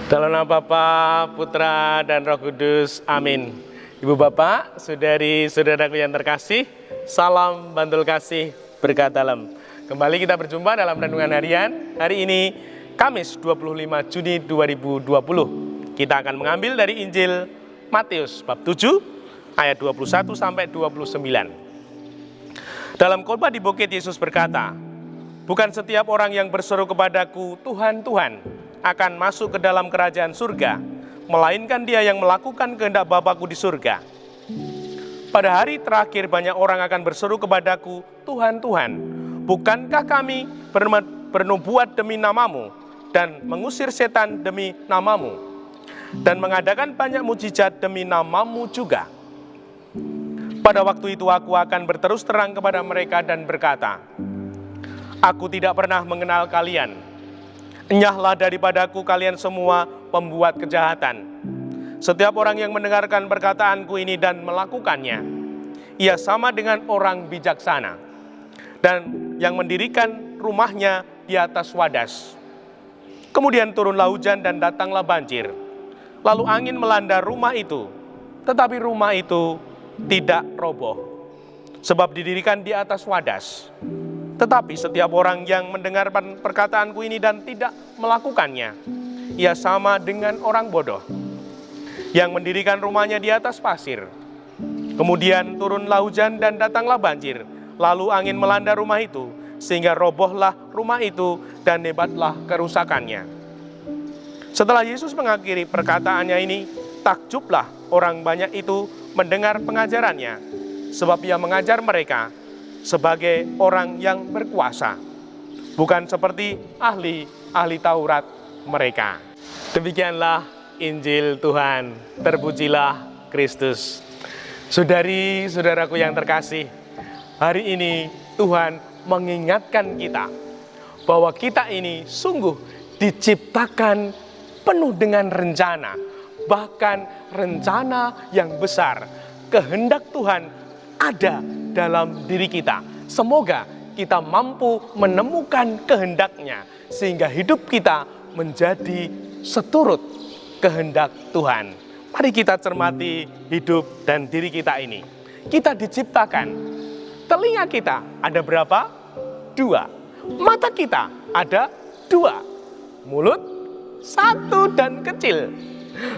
Dalam nama Bapa, Putra, dan Roh Kudus. Amin. Ibu Bapak, saudari-saudaraku yang terkasih, salam bantul kasih berkat dalam. Kembali kita berjumpa dalam renungan harian. Hari ini, Kamis 25 Juni 2020. Kita akan mengambil dari Injil Matius bab 7 ayat 21 sampai 29. Dalam khotbah di bukit, Yesus berkata, "Bukan setiap orang yang berseru kepadaku, Tuhan, Tuhan, akan masuk ke dalam kerajaan surga, melainkan dia yang melakukan kehendak Bapa-Ku di surga. Pada hari terakhir banyak orang akan berseru kepadaku, Tuhan, Tuhan, bukankah kami bernubuat demi namamu, dan mengusir setan demi namamu, dan mengadakan banyak mujizat demi namamu juga? Pada waktu itu aku akan berterus terang kepada mereka dan berkata, Aku tidak pernah mengenal kalian. Enyahlah daripadaku kalian semua pembuat kejahatan. Setiap orang yang mendengarkan perkataanku ini dan melakukannya, ia sama dengan orang bijaksana, dan yang mendirikan rumahnya di atas wadas. Kemudian turunlah hujan dan datanglah banjir. Lalu angin melanda rumah itu, tetapi rumah itu tidak roboh, sebab didirikan di atas wadas. Tetapi setiap orang yang mendengar perkataanku ini dan tidak melakukannya, ia sama dengan orang bodoh yang mendirikan rumahnya di atas pasir. Kemudian turunlah hujan dan datanglah banjir, lalu angin melanda rumah itu, sehingga robohlah rumah itu dan hebatlah kerusakannya." Setelah Yesus mengakhiri perkataannya ini, takjublah orang banyak itu mendengar pengajarannya, sebab ia mengajar mereka sebagai orang yang berkuasa, bukan seperti ahli Taurat mereka. Demikianlah Injil Tuhan. Terpujilah Kristus. Saudari-saudaraku yang terkasih, hari ini Tuhan mengingatkan kita bahwa kita ini sungguh diciptakan penuh dengan rencana, bahkan rencana yang besar. Kehendak Tuhan ada dalam diri kita. Semoga kita mampu menemukan kehendaknya, sehingga hidup kita menjadi seturut kehendak Tuhan. Mari kita cermati hidup dan diri kita ini. Kita diciptakan. Telinga kita ada berapa? 2. Mata kita ada 2. Mulut 1 dan kecil.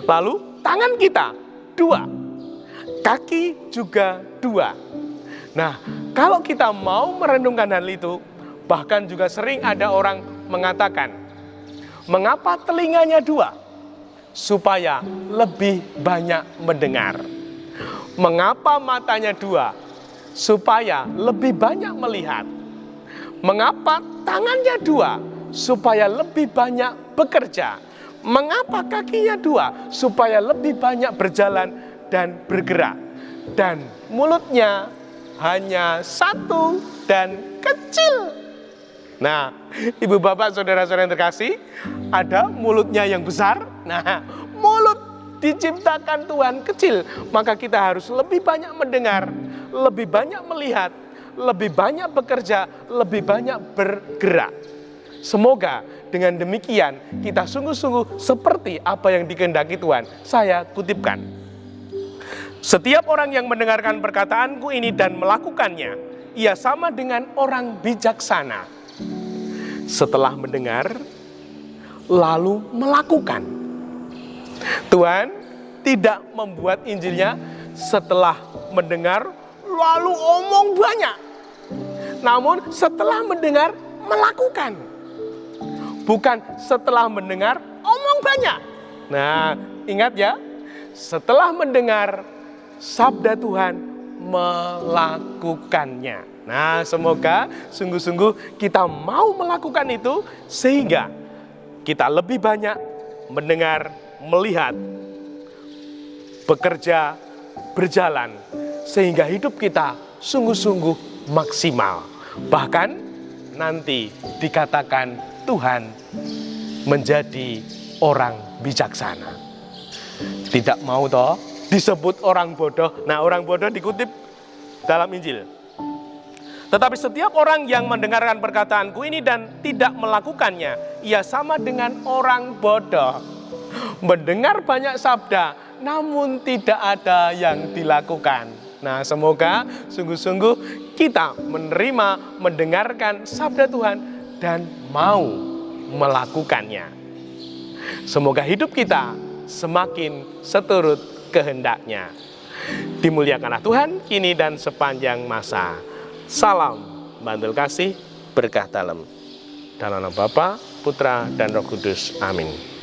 Lalu tangan kita 2. Kaki juga 2. Nah, kalau kita mau merenungkan hal itu, bahkan juga sering ada orang mengatakan, mengapa telinganya 2? Supaya lebih banyak mendengar. Mengapa matanya 2? Supaya lebih banyak melihat. Mengapa tangannya 2? Supaya lebih banyak bekerja. Mengapa kakinya 2? Supaya lebih banyak berjalan dan bergerak. Dan mulutnya hanya 1 dan kecil. Nah, ibu bapak, saudara-saudara yang terkasih, ada mulutnya yang besar. Nah, mulut diciptakan Tuhan kecil. Maka kita harus lebih banyak mendengar, lebih banyak melihat, lebih banyak bekerja, lebih banyak bergerak. Semoga dengan demikian kita sungguh-sungguh seperti apa yang dikehendaki Tuhan. Saya kutipkan. Setiap orang yang mendengarkan perkataanku ini dan melakukannya, ia sama dengan orang bijaksana. Setelah mendengar, lalu melakukan. Tuhan tidak membuat Injilnya setelah mendengar, lalu omong banyak. Namun setelah mendengar, melakukan. Bukan setelah mendengar, omong banyak. Nah, ingat ya, setelah mendengar sabda Tuhan, melakukannya. Nah, semoga sungguh-sungguh kita mau melakukan itu, sehingga kita lebih banyak mendengar, melihat, bekerja, berjalan, sehingga hidup kita sungguh-sungguh maksimal. Bahkan nanti dikatakan Tuhan menjadi orang bijaksana. Tidak mau toh disebut orang bodoh. Nah, orang bodoh dikutip dalam Injil. Tetapi setiap orang yang mendengarkan perkataanku ini dan tidak melakukannya, ia sama dengan orang bodoh. mendengar banyak sabda, namun tidak ada yang dilakukan. Nah, semoga sungguh-sungguh kita menerima, mendengarkan sabda Tuhan dan mau melakukannya. Semoga hidup kita semakin seturut kehendaknya. Dimuliakanlah Tuhan kini dan sepanjang masa. Salam bantul kasih, berkah dalam. Dalam nama Bapa, Putra, dan Roh Kudus. Amin.